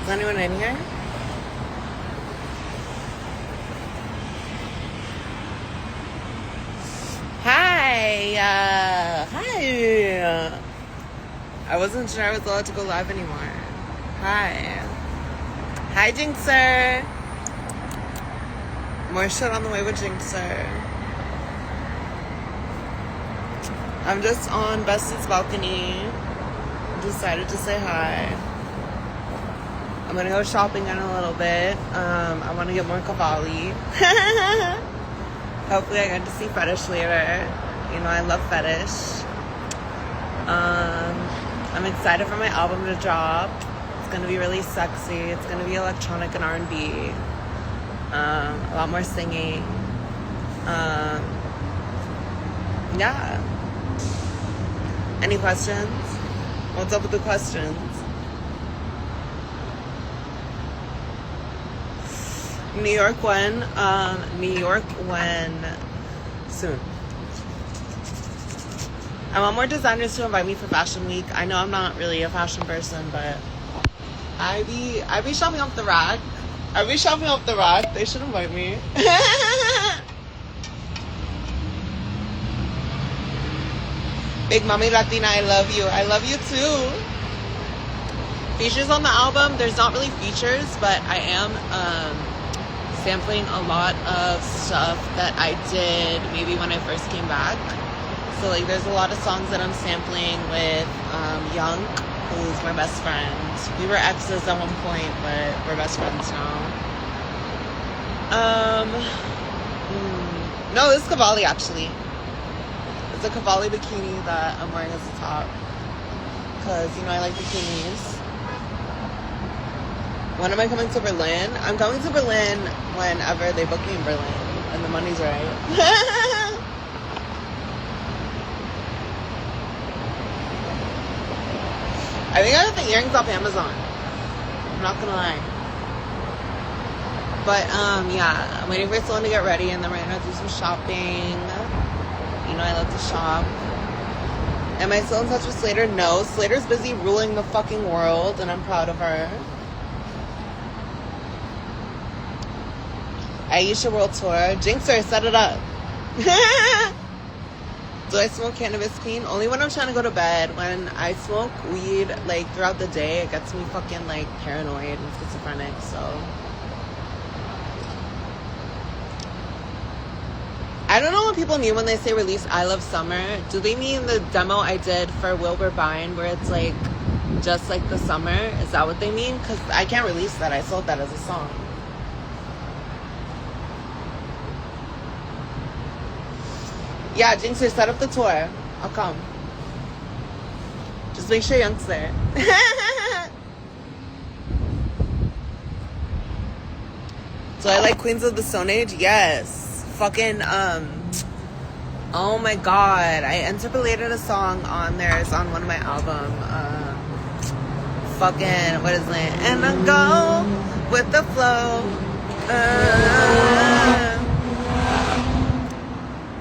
Is anyone in here? Hi. Hi. I wasn't sure I was allowed to go live anymore. Hi. Hi, Jinxer. More shit on the way with Jinxer. I'm just on Bestie's balcony. Decided to say hi. I'm gonna go shopping in a little bit. I want to get more Cavalli. Hopefully I get to see Fetish later. You know, I love Fetish. I'm excited for my album to drop. It's gonna be really sexy. It's gonna be electronic and R&B. A lot more singing. Yeah. Any questions? What's up with the questions? New York when? New York when? Soon. I want more designers to invite me for Fashion Week. I know I'm not really a fashion person, but I be shopping off the rack. They should invite me. Big Mommy Latina, I love you. I love you too. Features on the album, there's not really features, but I am sampling a lot of stuff that I did maybe when I first came back. So like there's a lot of songs that I'm sampling with Young, who's my best friend. We were exes at one point, but we're best friends now. No, this is Cavalli actually. It's a Cavalli bikini that I'm wearing as a top. Because, you know, I like bikinis. When am I coming to Berlin? I'm coming to Berlin whenever they book me in Berlin. And the money's right. I think I got the earrings off Amazon. I'm not gonna lie. But, yeah. I'm waiting for someone to get ready and then we're gonna do some shopping. You know, I love to shop. Am I still in touch with Slater? No. Slater's busy ruling the fucking world, and I'm proud of her. Ayesha World Tour. Jinxer, set it up. Do I smoke cannabis clean? Only when I'm trying to go to bed. When I smoke weed, like, throughout the day, it gets me fucking, like, paranoid and schizophrenic, so... I don't know what people mean when they say release I Love Summer. Do they mean the demo I did for Wilbur Bine where it's like just like the summer? Is that what they mean? Because I can't release that. I sold that as a song. Yeah, Jinxer, set up the tour. I'll come. Just make sure Young's there. So I like Queens of the Stone Age? Yes. Fucking, oh my god, I interpolated a song on there. It's on one of my album. Fucking, what is it? And I go with the flow.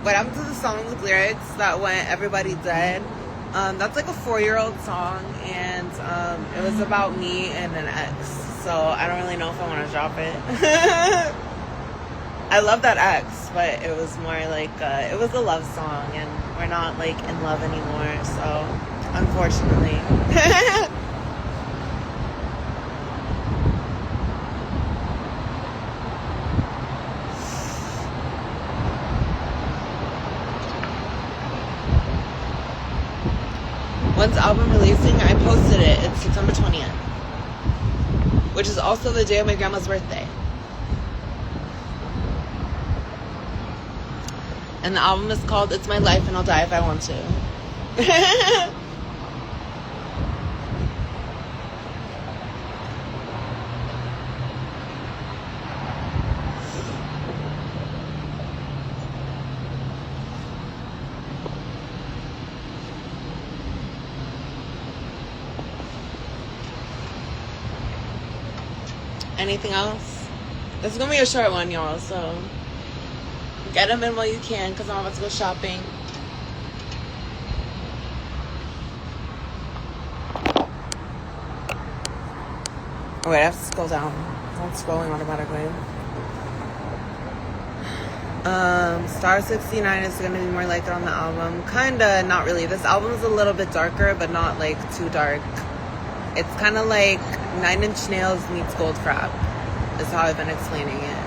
What happened to the song with lyrics that went Everybody Dead? That's like a 4-year-old song, and it was about me and an ex. So I don't really know if I want to drop it. I love that ex, but it was more like, it was a love song, and we're not, like, in love anymore, so, unfortunately. When's the album releasing? I posted it. It's September 20th, which is also the day of my grandma's birthday. And the album is called It's My Life and I'll Die If I Want To. Anything else? This is going to be a short one, y'all, so... Get them in while you can, because I'm about to go shopping. Oh wait, I have to scroll down. It's not scrolling automatically. Star 69 is gonna be more like it on the album. Kinda, not really. This album is a little bit darker, but not like too dark. It's kind of like 9 Inch Nails meets Goldfrapp, is how I've been explaining it.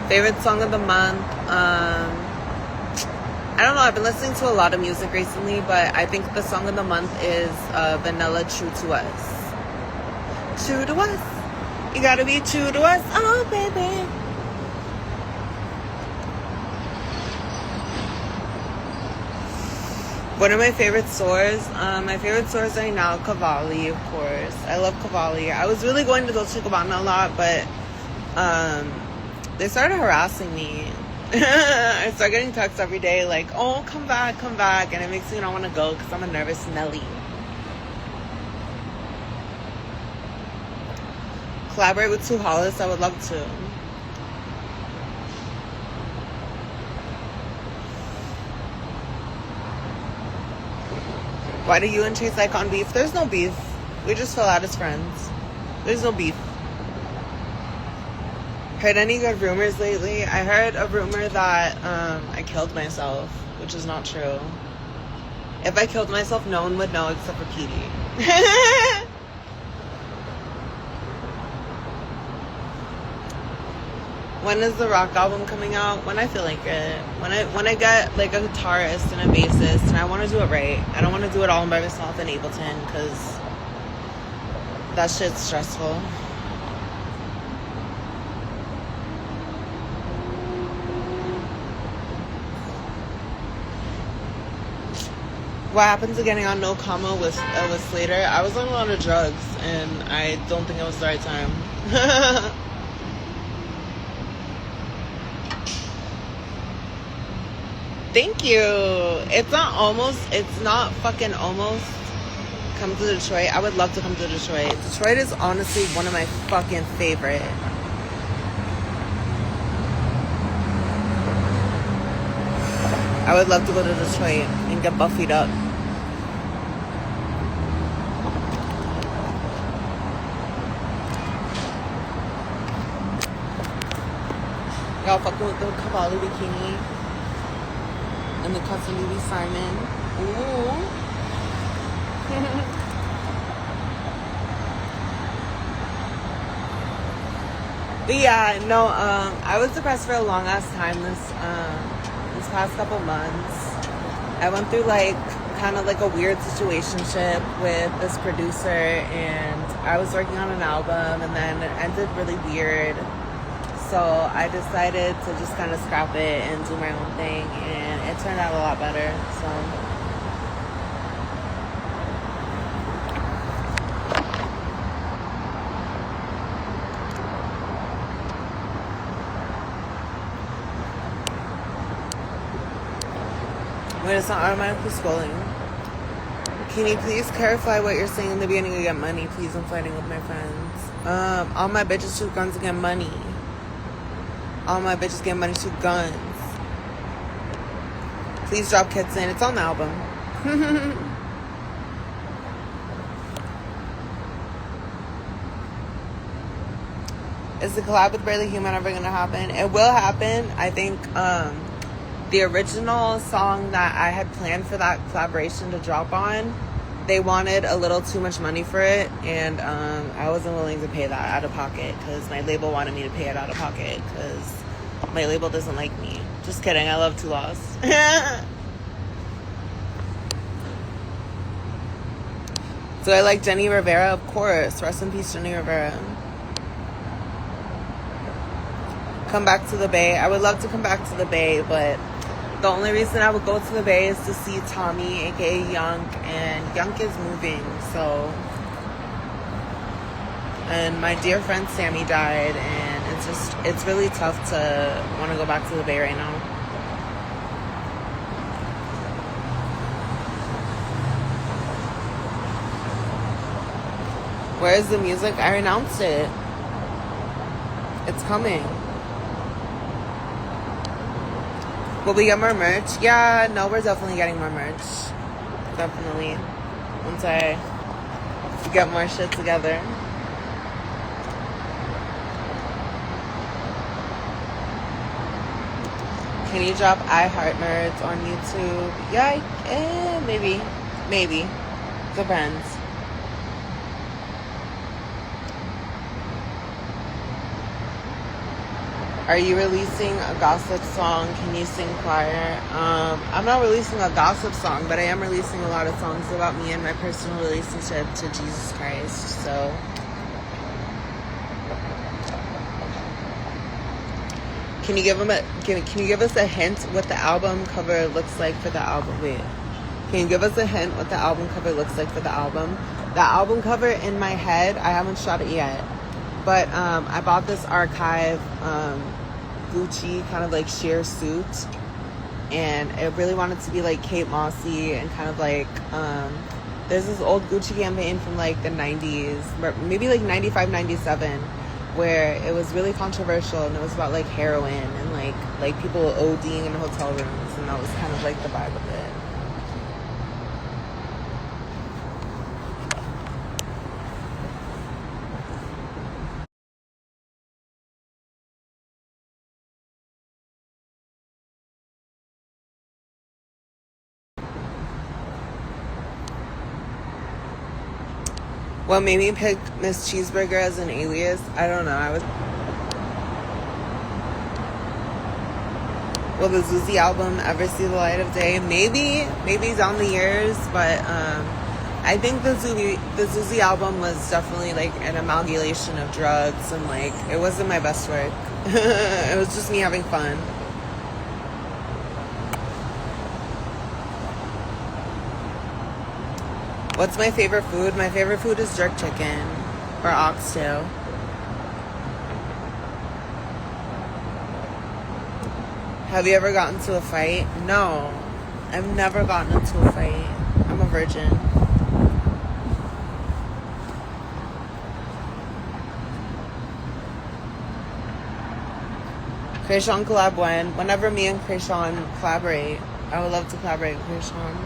Favorite song of the month? I don't know. I've been listening to a lot of music recently, but I think the song of the month is Vanilla True to Us. True to us. You gotta be true to us. Oh, baby. One of my favorite stores, my favorite stores right now, Cavalli, of course. I love Cavalli. I was really going to Dolce & Gabbana a lot, but they started harassing me. I start getting texts every day like, oh, come back, and it makes me not want to go because I'm a nervous Nelly. Collaborate with Sue Hollis, I would love to. Why do you and Chase Icon beef? There's no beef. We just fell out as friends. There's no beef. Heard any good rumors lately? I heard a rumor that I killed myself, which is not true. If I killed myself, no one would know except for Petey. When is the rock album coming out? When I feel like it. When I get like a guitarist and a bassist, and I want to do it right. I don't want to do it all by myself in Ableton because that shit's stressful. What happened to getting on No Comma with Slater? I was on a lot of drugs, and I don't think it was the right time. Thank you. It's not fucking almost come to Detroit. I would love to come to Detroit. Detroit is honestly one of my fucking favorite. I would love to go to Detroit and get buffied up. Y'all fucking with the Cavalli bikini. And the custom Louis Simon. Ooh. But yeah, no, I was depressed for a long ass time this past couple months. I went through like kind of like a weird situationship with this producer, and I was working on an album, and then it ended really weird. So I decided to just kind of scrap it and do my own thing, and it turned out a lot better. So wait, it's not automatically scrolling. Can you please clarify what you're saying in the beginning? You get money, please. I'm fighting with my friends. All my bitches shoot guns and get money. All my bitches get money, shoot guns. Please drop Kits in. It's on the album. Is the collab with Barely Human ever gonna happen? It will happen. I think the original song that I had planned for that collaboration to drop on, they wanted a little too much money for it, and I wasn't willing to pay that out of pocket because my label wanted me to pay it out of pocket because my label doesn't like me. Just kidding. I love Two Lost. So I like Jenny Rivera, of course. Rest in peace, Jenny Rivera. Come back to the Bay. I would love to come back to the Bay, but the only reason I would go to the Bay is to see Tommy, aka Yunk, and Yunk is moving, so. And my dear friend Sammy died, and it's really tough to want to go back to the Bay right now. Where is the music? I announced it. It's coming. Will we get more merch? Yeah, no, we're definitely getting more merch. Definitely. Once I get more shit together. Can you drop I Heart Nerds on YouTube? Yeah, maybe. Depends. Are you releasing a gossip song? Can you sing choir? I'm not releasing a gossip song, but I am releasing a lot of songs about me and my personal relationship to Jesus Christ. So, can you give us a hint what the album cover looks like for the album? Wait, can you give us a hint what the album cover looks like for the album? The album cover in my head, I haven't shot it yet, but I bought this archive Gucci kind of like sheer suit, and it really wanted to be like Kate Mossy and kind of like there's this old Gucci campaign from like the 90s, maybe like 95, 97, where it was really controversial, and it was about like heroin and like people ODing in hotel rooms, and that was kind of like the vibe of it. What made me pick Miss Cheeseburger as an alias? I don't know. Will the Zuzi album ever see the light of day? Maybe down the years, but I think the Zuzi album was definitely like an amalgamation of drugs, and like it wasn't my best work. It was just me having fun. What's my favorite food? My favorite food is jerk chicken or oxtail. Have you ever gotten into a fight? No, I've never gotten into a fight. I'm a virgin. Krayshawn collab when? Whenever me and Krayshawn collaborate. I would love to collaborate with Krayshawn.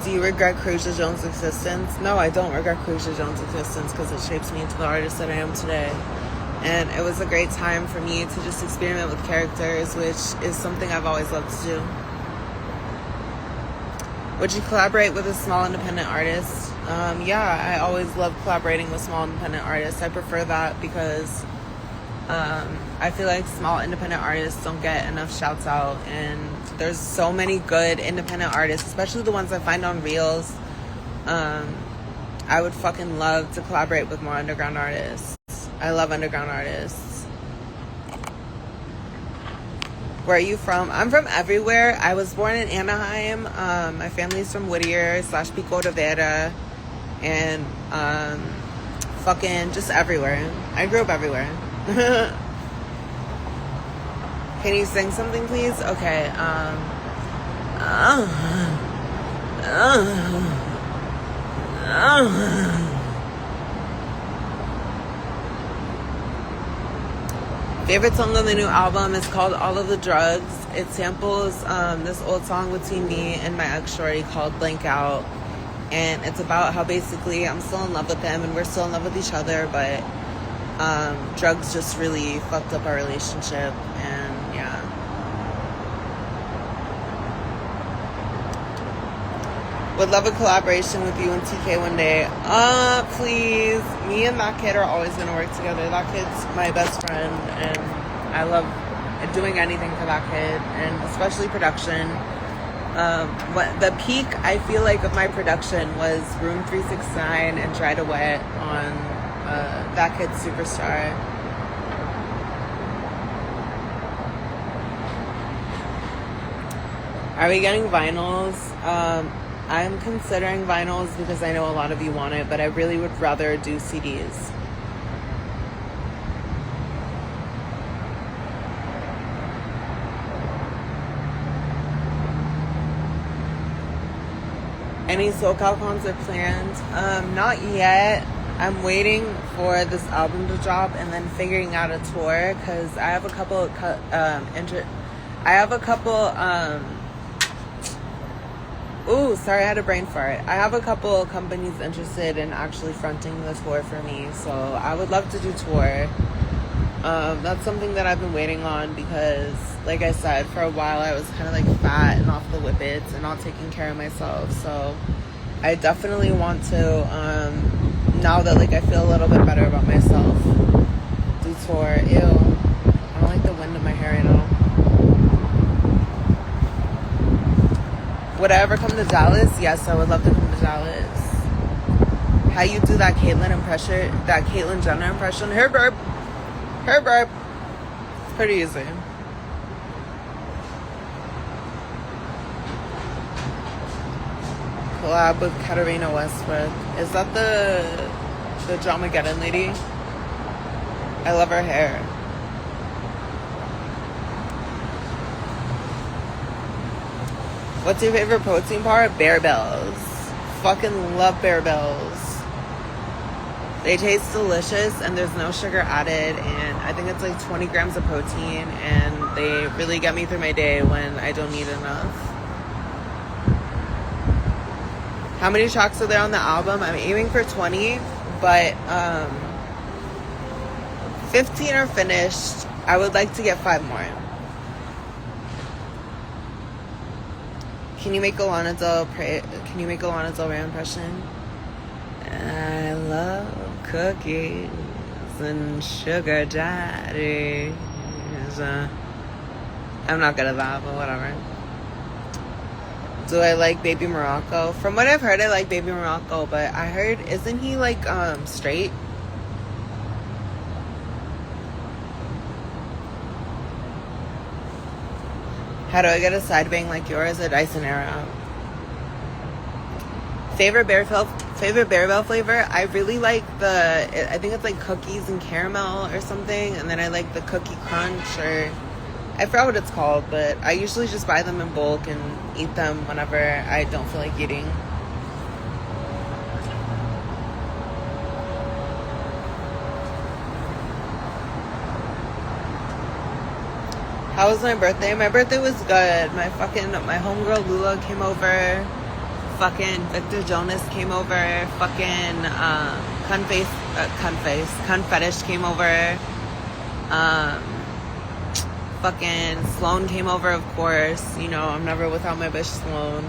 Do you regret Krayshawn Jones' existence? No, I don't regret Krayshawn Jones' existence because it shapes me into the artist that I am today. And it was a great time for me to just experiment with characters, which is something I've always loved to do. Would you collaborate with a small independent artist? Yeah, I always love collaborating with small independent artists. I prefer that because I feel like small independent artists don't get enough shouts out, and there's so many good independent artists, especially the ones I find on Reels. I would fucking love to collaborate with more underground artists. I love underground artists. Where are you from? I'm from everywhere. I was born in Anaheim. My family's from Whittier / Pico de Vera, and fucking just everywhere. I grew up everywhere. Can you sing something, please? Okay. Favorite song on the new album is called All of the Drugs. It samples this old song between me and my ex-shorty called Blank Out. And it's about how basically I'm still in love with him and we're still in love with each other, but drugs just really fucked up our relationship, and yeah. Would love a collaboration with you and TK one day. Please. Me and that kid are always going to work together. That kid's my best friend, and I love doing anything for that kid, and especially production. The peak, I feel like, of my production was Room 369 and Dry to Wet on That Kid's Superstar. Are we getting vinyls? I'm considering vinyls because I know a lot of you want it, but I really would rather do CDs. Any SoCal concert planned? Not yet. I'm waiting for this album to drop and then figuring out a tour, because I have a couple Ooh, sorry, I had a brain fart. I have a couple companies interested in actually fronting the tour for me, so I would love to do tour. That's something that I've been waiting on because, like I said, for a while I was kind of like fat and off the whippets and not taking care of myself. So I definitely want to, now that like I feel a little bit better about myself, do tour. Ew, I don't like the wind in my hair right now. Would I ever come to Dallas? Yes, I would love to come to Dallas. How you do that Caitlyn Jenner impression? Her burp. It's pretty easy. Collab with Katarina Westbrook. Is that the Dramageddon lady? I love her hair. What's your favorite protein bar? Bear Bells. Fucking love Bear Bells. They taste delicious and there's no sugar added, and I think it's like 20 grams of protein, and they really get me through my day when I don't need enough. How many tracks are there on the album? I'm aiming for 20, but 15 are finished. I would like to get 5 more. Can you make a Lana Del Rey impression? I love cookies and sugar daddies. I'm not good at that, but whatever. Do I like Baby Morocco? From what I've heard, I like Baby Morocco, but I heard, isn't he like straight? How do I get a side bang like yours? A Dyson Aero. Favorite Berry Bell flavor? I really like I think it's like cookies and caramel or something, and then I like the cookie crunch, or I forgot what it's called, but I usually just buy them in bulk and eat them whenever I don't feel like eating. How was my birthday? My birthday was good. My homegirl Lula came over. Fucking Victor Jonas came over. Fucking Cun Fetish came over. Fucking Sloan came over, of course. You know, I'm never without my bitch Sloan.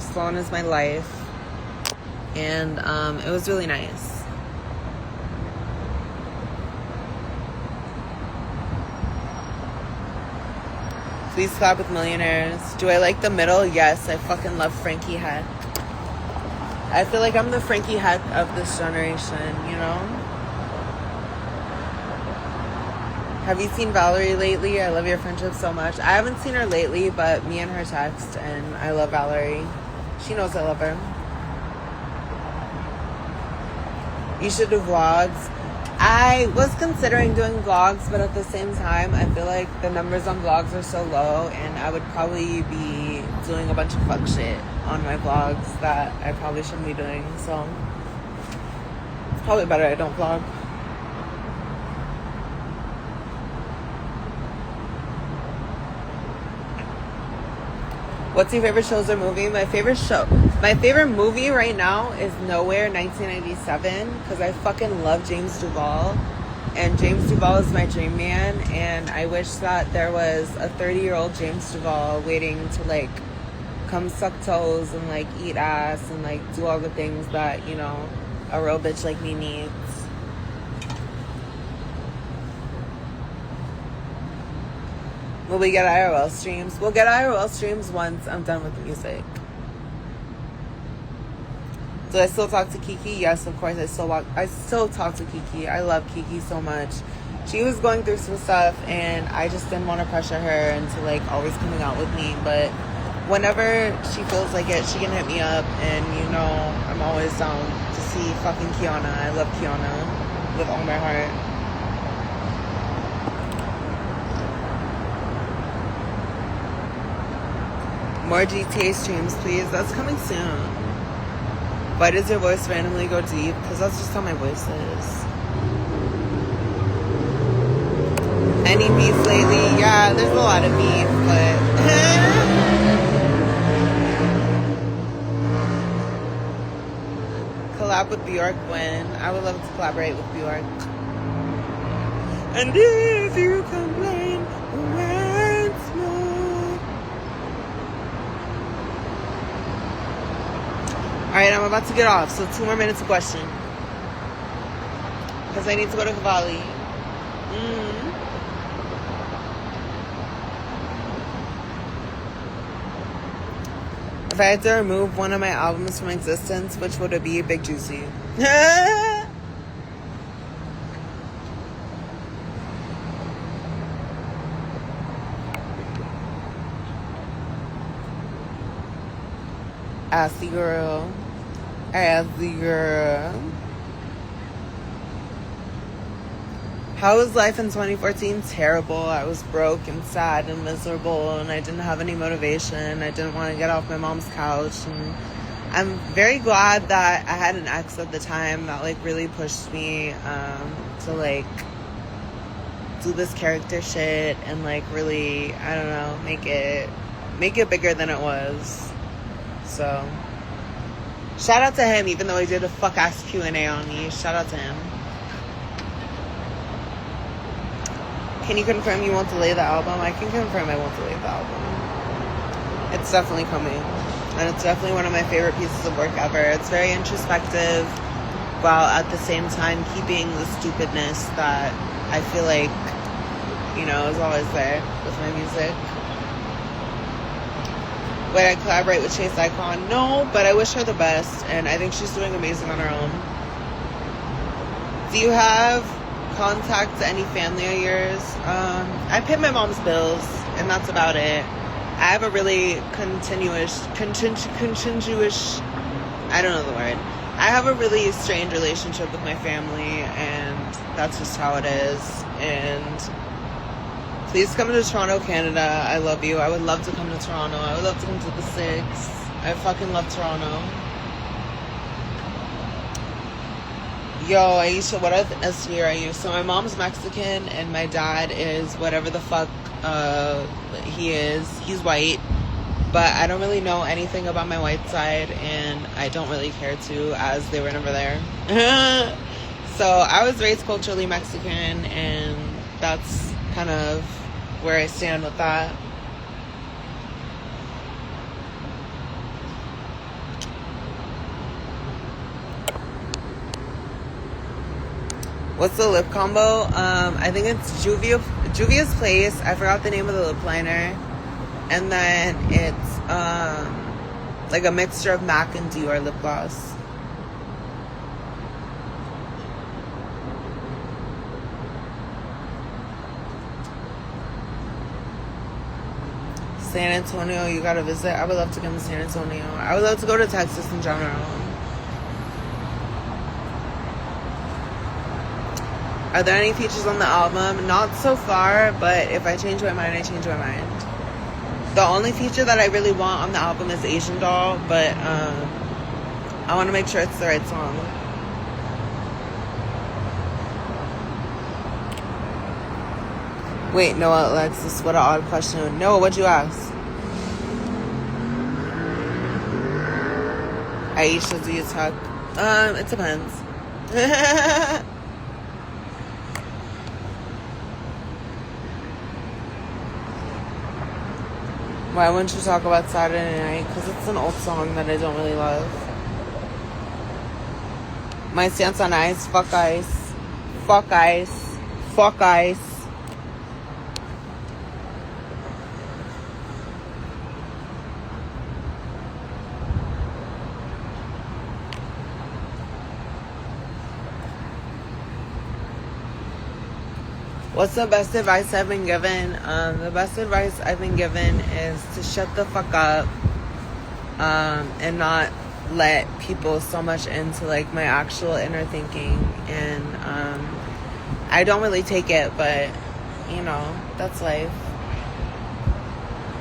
Sloan is my life. And it was really nice. Please collab with millionaires. Do I like the middle? Yes, I fucking love Frankie Heck. I feel like I'm the Frankie Heck of this generation, you know? Have you seen Valerie lately? I love your friendship so much. I haven't seen her lately, but me and her text, and I love Valerie. She knows I love her. You should do vlogs. I was considering doing vlogs, but at the same time, I feel like the numbers on vlogs are so low, and I would probably be doing a bunch of fuck shit on my vlogs that I probably shouldn't be doing, so it's probably better I don't vlog. What's your favorite shows or movie? My favorite movie right now is Nowhere 1997, because I fucking love James Duval, and James Duval is my dream man, and I wish that there was a 30-year-old James Duval waiting to like come suck toes and like eat ass and like do all the things that, you know, a real bitch like me needs. Will we get IRL streams? We'll get IRL streams once I'm done with the music. Do I still talk to Kiki? Yes, of course. I still talk to Kiki. I love Kiki so much. She was going through some stuff, and I just didn't want to pressure her into like always coming out with me. But whenever she feels like it, she can hit me up, and you know I'm always down to see fucking Kiana. I love Kiana with all my heart. More GTA streams, please. That's coming soon. Why does your voice randomly go deep? Because that's just how my voice is. Any beef lately? Yeah, there's a lot of beef, but collab with Bjork when? I would love to collaborate with Bjork. And if you complain once more. Alright, I'm about to get off, so 2 more minutes of question. Because I need to go to Cavalli. If I had to remove one of my albums from existence, which would it be? Big Juicy. Assy girl. Assy girl. How was life in 2014? Terrible. I was broke and sad and miserable, and I didn't have any motivation. I didn't want to get off my mom's couch, and I'm very glad that I had an ex at the time that like really pushed me to like do this character shit and like really, I don't know, make it bigger than it was. So shout out to him, even though he did a fuck ass Q&A on me. Shout out to him. Can you confirm you won't delay the album? I can confirm I won't delay the album. It's definitely coming. And it's definitely one of my favorite pieces of work ever. It's very introspective, while at the same time keeping the stupidness that I feel like, you know, is always there with my music. Would I collaborate with Chase Icon? No, but I wish her the best, and I think she's doing amazing on her own. Do you have contact to any family of yours? I pay my mom's bills, and that's about it. I have a really continuous, I don't know the word. I have a really strained relationship with my family, and that's just how it is. And please come to Toronto, Canada. I love you. I would love to come to Toronto. I would love to come to the Six. I fucking love Toronto. Yo, Ayesha, what ethnicity are you? So my mom's Mexican and my dad is whatever the fuck he is. He's white, but I don't really know anything about my white side, and I don't really care to, as they were never there. So I was raised culturally Mexican, and that's kind of where I stand with that. What's the lip combo? I think it's Juvia's Place. I forgot the name of the lip liner. And then it's like a mixture of MAC and Dior lip gloss. San Antonio, you gotta visit. I would love to come to San Antonio. I would love to go to Texas in general. Are there any features on the album? Not so far, but if I change my mind, I change my mind. The only feature that I really want on the album is Asian Doll, but I want to make sure it's the right song. Wait, Noah, Alexis, what an odd question. Noah, what'd you ask? Ayesha, do you talk? It depends. Why wouldn't you talk about Saturday Night? Because it's an old song that I don't really love. My stance on ice, fuck ice. Fuck ice. Fuck ice. What's the best advice I've been given? The best advice I've been given is to shut the fuck up and not let people so much into like my actual inner thinking. And I don't really take it, but you know, that's life.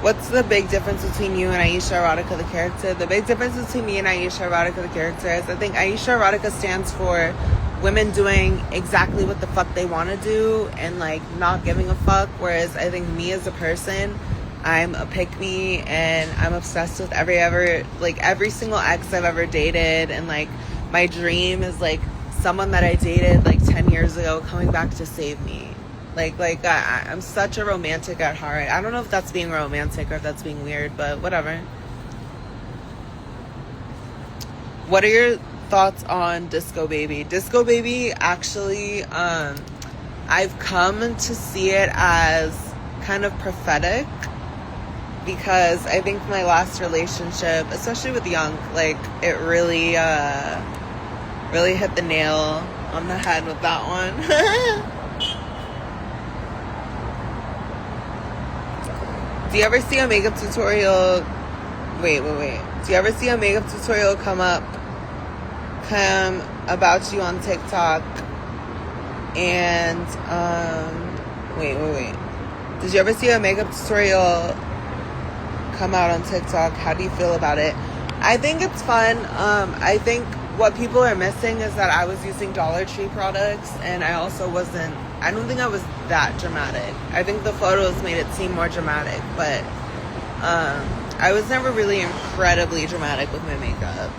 What's the big difference between you and Ayesha Erotica, the character? The big difference between me and Ayesha Erotica, the character, is I think Ayesha Erotica stands for women doing exactly what the fuck they want to do and like not giving a fuck, whereas I think me as a person, I'm a pick-me and I'm obsessed with every single ex I've ever dated, and like my dream is like someone that I dated like 10 years ago coming back to save me. I'm such a romantic at heart. I don't know if that's being romantic or if that's being weird, but whatever. What are your thoughts on Disco Baby? Disco Baby, actually, I've come to see it as kind of prophetic, because I think my last relationship, especially with Young, like, it really hit the nail on the head with that one. Do you ever see a makeup tutorial? Wait. Do you ever see a makeup tutorial come about you on TikTok? And, wait. Did you ever see a makeup tutorial come out on TikTok? How do you feel about it? I think it's fun. I think what people are missing is that I was using Dollar Tree products, and I don't think I was that dramatic. I think the photos made it seem more dramatic, but I was never really incredibly dramatic with my makeup.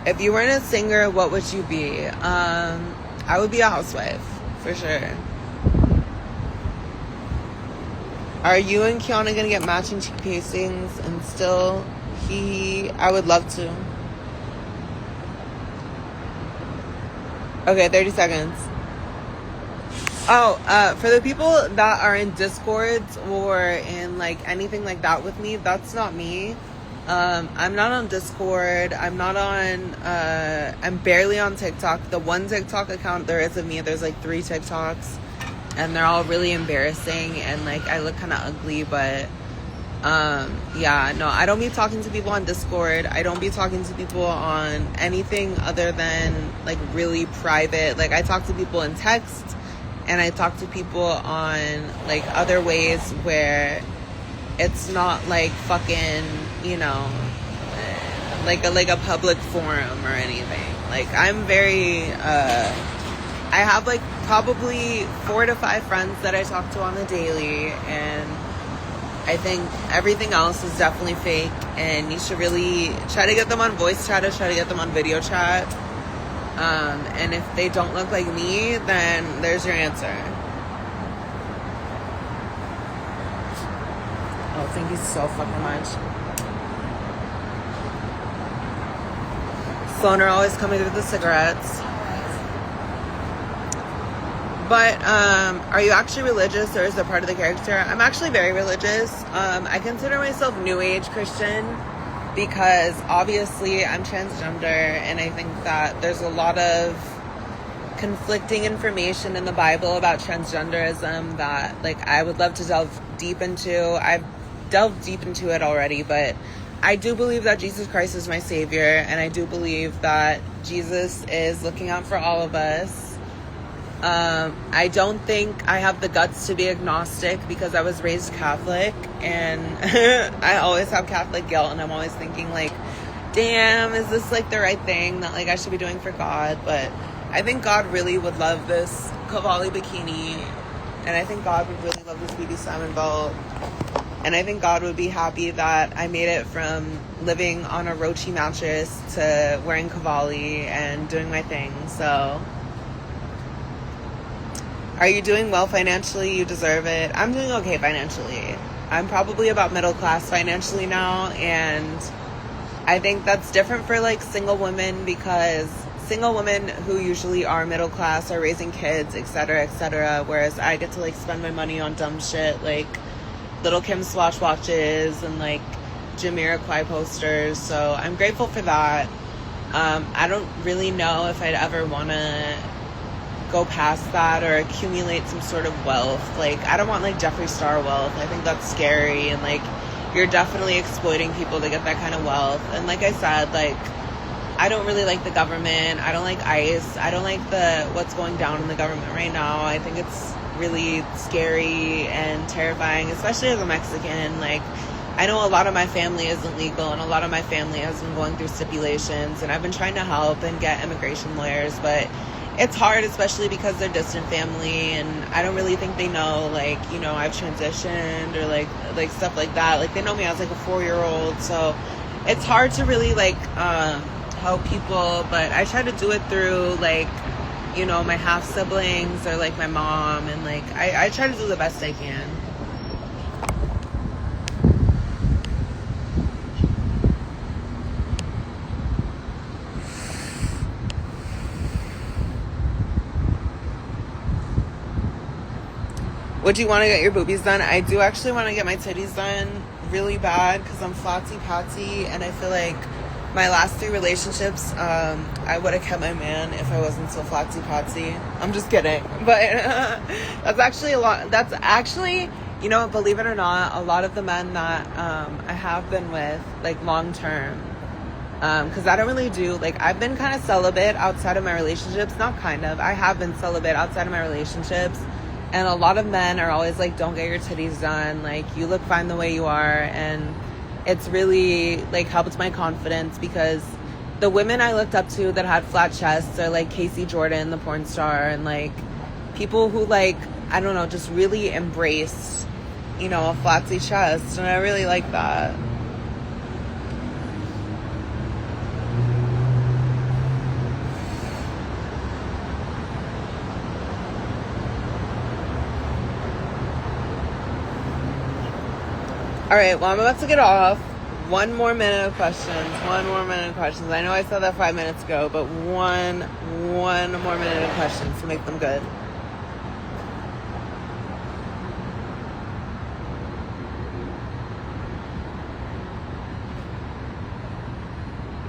If you weren't a singer, what would you be? I would be a housewife, for sure. Are you and Kiana gonna get matching cheek piercings and still I would love to. Okay, 30 seconds. For the people that are in Discords or in like anything like that with me, that's not me. I'm not on Discord. I'm barely on TikTok. The one TikTok account there is of me, there's like 3 TikToks, and they're all really embarrassing, and like I look kind of ugly, but I don't be talking to people on Discord. I don't be talking to people on anything other than like really private. Like, I talk to people in text, and I talk to people on like other ways where it's not like fucking, like a public forum or anything. Like, I'm very I have like probably 4 to 5 friends that I talk to on the daily, and I think everything else is definitely fake, and you should really try to get them on voice chat or try to get them on video chat. And if they don't look like me, then there's your answer. Oh, thank you so fucking much. Sloaner always coming with the cigarettes. But, are you actually religious, or is it part of the character? I'm actually very religious. I consider myself New Age Christian because obviously I'm transgender, and I think that there's a lot of conflicting information in the Bible about transgenderism that, like, I would love to delve deep into. I've delved deep into it already, but I do believe that Jesus Christ is my savior, and I do believe that Jesus is looking out for all of us. I don't think I have the guts to be agnostic because I was raised Catholic, and I always have Catholic guilt, and I'm always thinking like, damn, is this like the right thing that like I should be doing for God? But I think God really would love this Cavalli bikini, and I think God would really love this BB Simon belt, and I think God would be happy that I made it from living on a Rochi mattress to wearing Cavalli and doing my thing. So, are you doing well financially? You deserve it. I'm doing okay financially. I'm probably about middle class financially now, and I think that's different for like single women, because single women who usually are middle class are raising kids, etc., whereas I get to like spend my money on dumb shit like Little Kim Swatch watches and like Jamiroquai posters. So I'm grateful for that. I don't really know if I'd ever want to go past that or accumulate some sort of wealth. Like, I don't want like Jeffree Star wealth. I think that's scary, and like you're definitely exploiting people to get that kind of wealth. And like I said, like, I don't really like the government. I don't like ICE. I don't like what's going down in the government right now. I think it's really scary and terrifying, especially as a Mexican. Like, I know a lot of my family isn't legal, and a lot of my family has been going through stipulations, and I've been trying to help and get immigration lawyers, but it's hard, especially because they're distant family, and I don't really think they know, like, I've transitioned or like stuff like that. Like, they know me as like a 4-year-old, so it's hard to really like help people, but I try to do it through, like, you know, my half siblings or like my mom, and like I try to do the best I can. Would you want to get your boobies done? I do actually want to get my titties done really bad because I'm flotsy patsy, and I feel like my last 3 relationships, I would have kept my man if I wasn't so flotsy patsy. I'm just kidding, but that's actually a lot. That's actually, you know, believe it or not, a lot of the men that I have been with, like, long term, because I don't really do, like, I've been kind of celibate outside of my relationships. Not kind of, I have been celibate outside of my relationships. And a lot of men are always like, don't get your titties done. Like, you look fine the way you are. And it's really, like, helped my confidence, because the women I looked up to that had flat chests are like Casey Jordan, the porn star, and like people who, like, I don't know, just really embrace, you know, a flatsy chest. And I really like that. All right, well, I'm about to get off. 1 more minute of questions. 1 more minute of questions. I know I said that 5 minutes ago, but one more minute of questions to make them good.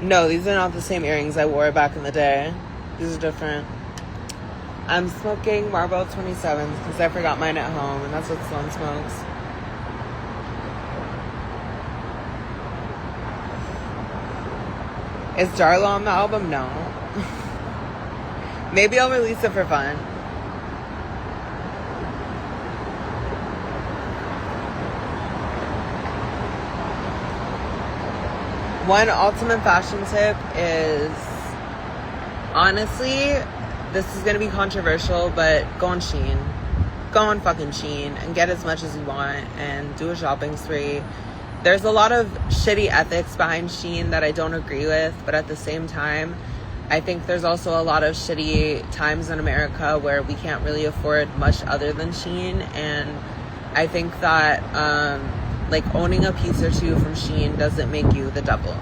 No, these are not the same earrings I wore back in the day. These are different. I'm smoking Marlboro 27s because I forgot mine at home, and that's what Sloan smokes. Is Darla on the album? No. Maybe I'll release it for fun. One ultimate fashion tip is, honestly, this is going to be controversial, but go on Shein. Go on fucking Shein and get as much as you want and do a shopping spree. There's a lot of shitty ethics behind Shein that I don't agree with, but at the same time, I think there's also a lot of shitty times in America where we can't really afford much other than Shein, and I think that like, owning a piece or two from Shein doesn't make you the devil.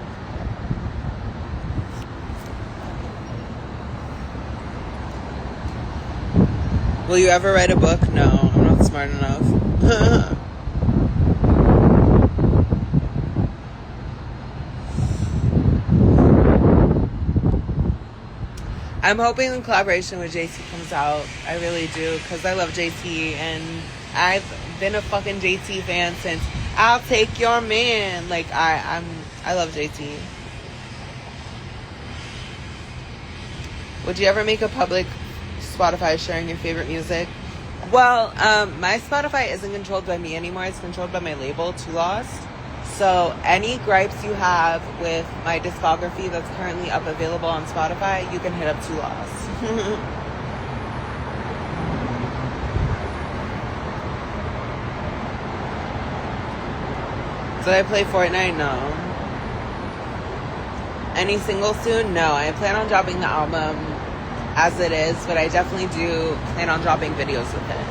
Will you ever write a book? No, I'm not smart enough. I'm hoping the collaboration with JT comes out. I really do, because I love JT, and I've been a fucking JT fan since I'll Take Your Man. Like, I love JT. Would you ever make a public Spotify sharing your favorite music? Well, my Spotify isn't controlled by me anymore. It's controlled by my label, Too Lost. So any gripes you have with my discography that's currently up available on Spotify, you can hit up Too Lost. Did I play Fortnite? No. Any singles soon? No. I plan on dropping the album as it is, but I definitely do plan on dropping videos with it.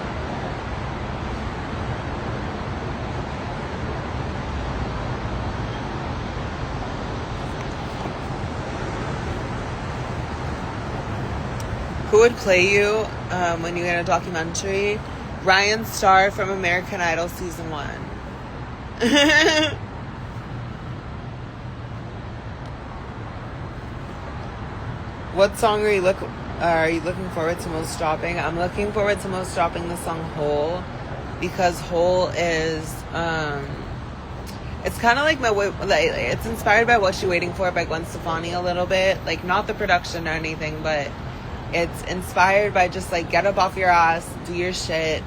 Who would play you when you get a documentary? Ryan Starr from American Idol Season 1. What song are you looking forward to most dropping? I'm looking forward to most dropping the song Whole, because Whole is it's kind of like it's inspired by What You Waiting For by Gwen Stefani a little bit. Like, not the production or anything, but it's inspired by just, like, get up off your ass, do your shit,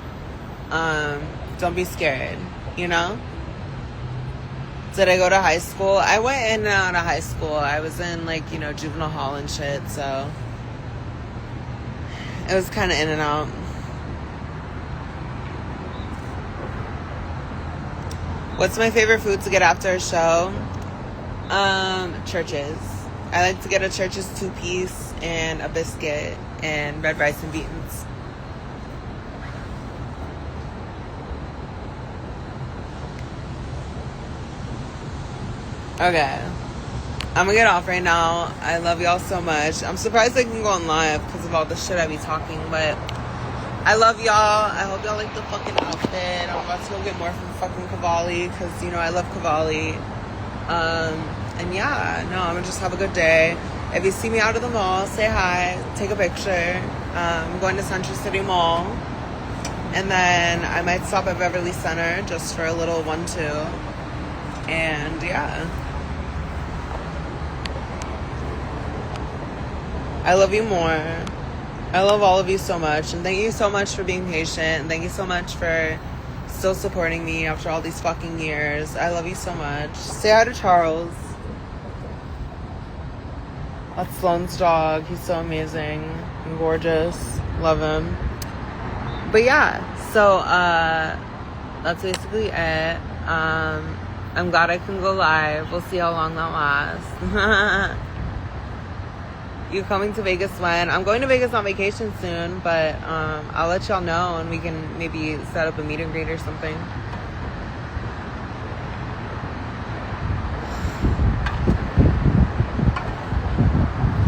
don't be scared, you know? Did I go to high school? I went in and out of high school. I was in, like, you know, juvenile hall and shit, so it was kind of in and out. What's my favorite food to get after a show? Churches. I like to get a Church's 2-piece and a biscuit and red rice and beans. Okay. I'm gonna get off right now. I love y'all so much. I'm surprised I can go on live because of all the shit I be talking, but I love y'all. I hope y'all like the fucking outfit. I'm about to go get more from fucking Cavalli because, you know, I love Cavalli. And yeah, no, I'm gonna just have a good day. If you see me out of the mall, say hi, take a picture. I'm going to Century City Mall. And then I might stop at Beverly Center just for a little 1-2. And yeah. I love you more. I love all of you so much. And thank you so much for being patient. And thank you so much for still supporting me after all these fucking years. I love you so much. Say hi to Charles. That's Sloan's dog. He's so amazing and gorgeous. Love him. But yeah, so that's basically it. I'm glad I can go live. We'll see how long that lasts. You coming to Vegas when? I'm going to Vegas on vacation soon, but I'll let y'all know and we can maybe set up a meet and greet or something.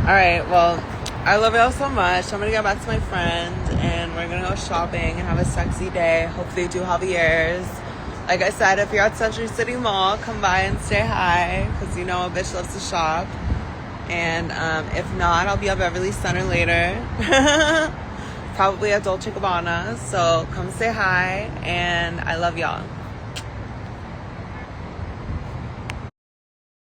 Alright, well, I love y'all so much. I'm gonna get back to my friend and we're gonna go shopping and have a sexy day. Hopefully do Javier's. Like I said, if you're at Century City Mall, come by and say hi, because you know a bitch loves to shop. And if not, I'll be at Beverly Center later. Probably at Dolce & Gabbana. So come say hi, and I love y'all.